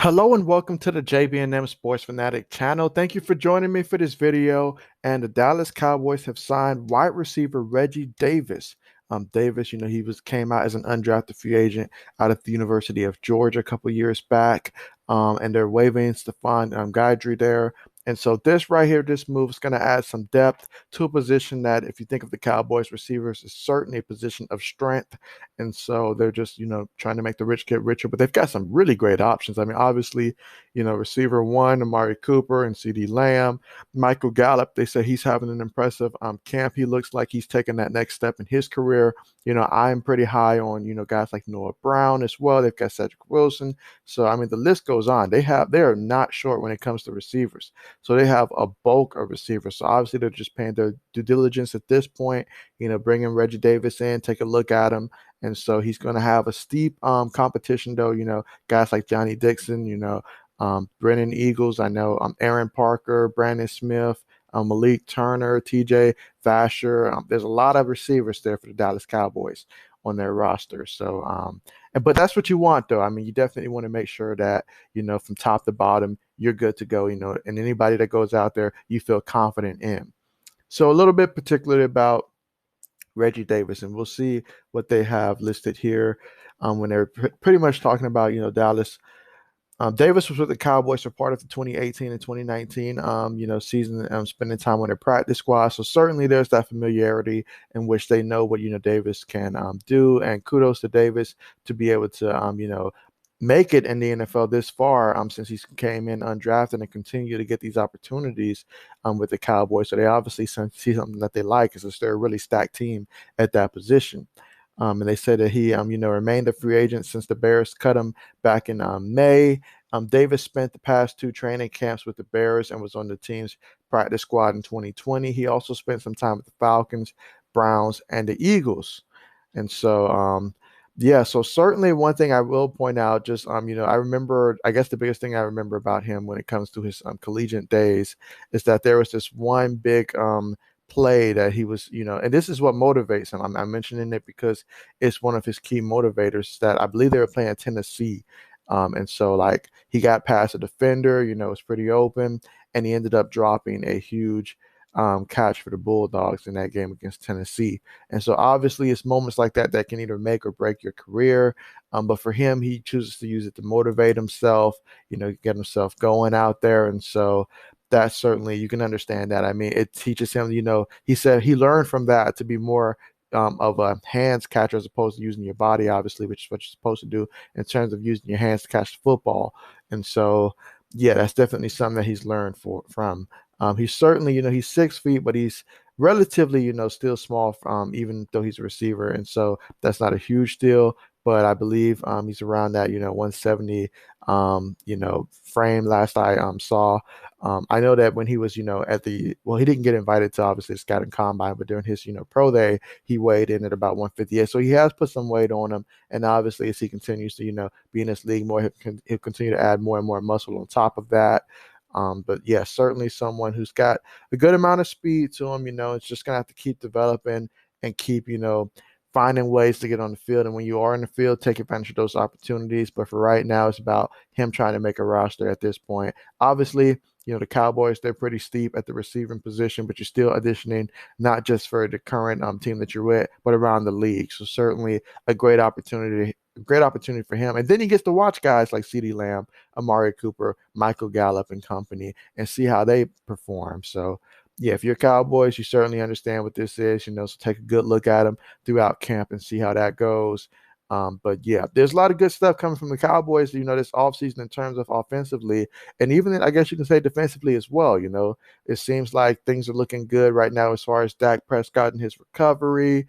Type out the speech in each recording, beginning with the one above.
Hello and welcome to the JB&M Sports Fanatic channel. Thank you for joining me for this video. And the Dallas Cowboys have signed wide receiver Reggie Davis. Davis, he came out as an undrafted free agent out of the University of Georgia a couple years back. And they're waiving Stephon Guidry there. And so this right here, this move is going to add some depth to a position that, if you think of the Cowboys receivers, is certainly a position of strength. And so they're just, trying to make the rich get richer, but they've got some really great options. I mean, obviously, receiver one, Amari Cooper and CD Lamb, Michael Gallup, they say he's having an impressive camp. He looks like he's taking that next step in his career. I'm pretty high on, guys like Noah Brown as well. They've got Cedric Wilson. So, I mean, the list goes on. They are not short when it comes to receivers. So they have a bulk of receivers. So obviously they're just paying their due diligence at this point, bringing Reggie Davis in, take a look at him. And so he's going to have a steep competition, though. Guys like Johnny Dixon, Brennan Eagles. I know Aaron Parker, Brandon Smith, Malik Turner, TJ Vasher. There's a lot of receivers there for the Dallas Cowboys on their roster. So, but that's what you want, though. I mean, you definitely want to make sure that, from top to bottom, you're good to go, and anybody that goes out there, you feel confident in. So a little bit particularly about Reggie Davis, and we'll see what they have listed here when they're pretty much talking about, Dallas. Davis was with the Cowboys for part of the 2018 and 2019, season, spending time on their practice squad. So certainly there's that familiarity in which they know what, Davis can do. And kudos to Davis to be able to, make it in the NFL this far, since he came in undrafted and continue to get these opportunities with the Cowboys. So they obviously see something that they like, because they're a really stacked team at that position. And they said that he, remained a free agent since the Bears cut him back in May. Davis spent the past two training camps with the Bears and was on the team's practice squad in 2020. He also spent some time with the Falcons, Browns, and the Eagles. And so, yeah, so certainly one thing I will point out, just I remember, I guess the biggest thing I remember about him when it comes to his collegiate days is that there was this one big play that he was, and this is what motivates him. I'm mentioning it because it's one of his key motivators, that I believe they were playing Tennessee. And so, like, he got past a defender, it was pretty open, and he ended up dropping a huge catch for the Bulldogs in that game against Tennessee. And so, obviously, it's moments like that that can either make or break your career. But for him, he chooses to use it to motivate himself, get himself going out there. And so, that's certainly, you can understand that. I mean, it teaches him, he said he learned from that to be more of a hands catcher as opposed to using your body, obviously, which is what you're supposed to do in terms of using your hands to catch the football. And so, yeah, that's definitely something that he's learned from. He's certainly, he's 6 feet, but he's relatively, still small, even though he's a receiver. And so that's not a huge deal. But I believe he's around that, 170, frame last I saw. I know that when he was, he didn't get invited to, obviously, the scouting combine, but during his, pro day, he weighed in at about 158. So he has put some weight on him. And obviously, as he continues to, be in this league more, he'll continue to add more and more muscle on top of that. But yeah, certainly someone who's got a good amount of speed to him. It's just going to have to keep developing and keep, finding ways to get on the field. And when you are in the field, take advantage of those opportunities. But for right now, it's about him trying to make a roster at this point. Obviously, the Cowboys, they're pretty steep at the receiving position, but you're still auditioning not just for the current team that you're with, but around the league. So certainly a great opportunity for him. And then he gets to watch guys like CD Lamb, Amari Cooper, Michael Gallup and company, and see how they perform. So yeah, if you're Cowboys, you certainly understand what this is, so take a good look at them throughout camp and see how that goes. But yeah, there's a lot of good stuff coming from the Cowboys, this offseason in terms of offensively, and even, I guess you can say, defensively as well. It seems like things are looking good right now as far as Dak Prescott and his recovery.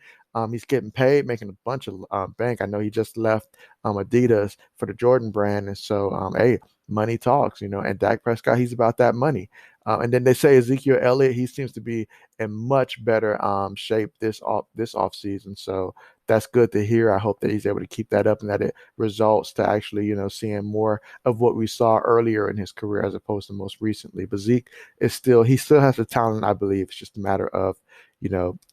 He's getting paid, making a bunch of bank. I know he just left Adidas for the Jordan brand. And so, hey, money talks, and Dak Prescott, he's about that money. And then they say Ezekiel Elliott, he seems to be in much better shape this off season. So that's good to hear. I hope that he's able to keep that up and that it results to actually, seeing more of what we saw earlier in his career as opposed to most recently. But Zeke he still has the talent, I believe. It's just a matter of,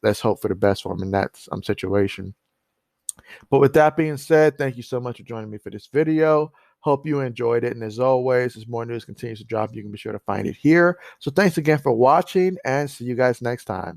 let's hope for the best for him in that situation. But with that being said, thank you so much for joining me for this video. Hope you enjoyed it. And as always, as more news continues to drop, you can be sure to find it here. So thanks again for watching and see you guys next time.